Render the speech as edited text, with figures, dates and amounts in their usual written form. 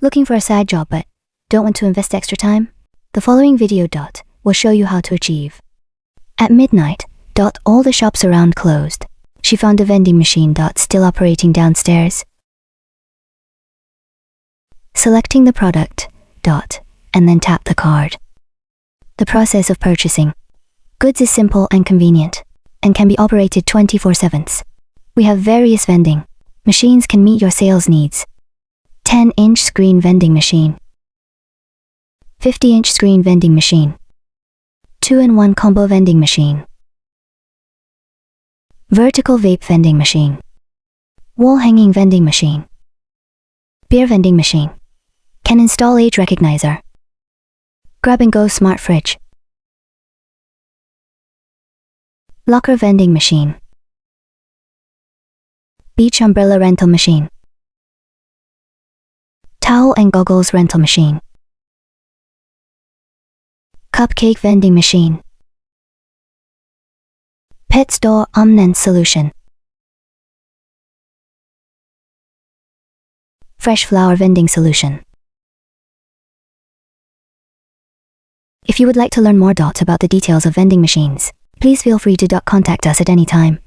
Looking for a side job but don't want to invest extra time? The following video will show you how to achieve. At midnight, all the shops around closed. She found a vending machine still operating downstairs. Selecting the product and then tap the card. The process of purchasing goods is simple and convenient and can be operated 24/7. We have various vending machines can meet your sales needs. 10-inch screen vending machine, 50-inch screen vending machine, 2-in-1 combo vending machine, vertical vape vending machine, wall hanging vending machine, beer vending machine, can install age recognizer, grab and go smart fridge, locker vending machine, beach umbrella rental machine, towel and goggles rental machine, cupcake vending machine, pet store omnent solution, fresh flower vending solution. If you would like to learn more about the details of vending machines, please feel free to contact us at any time.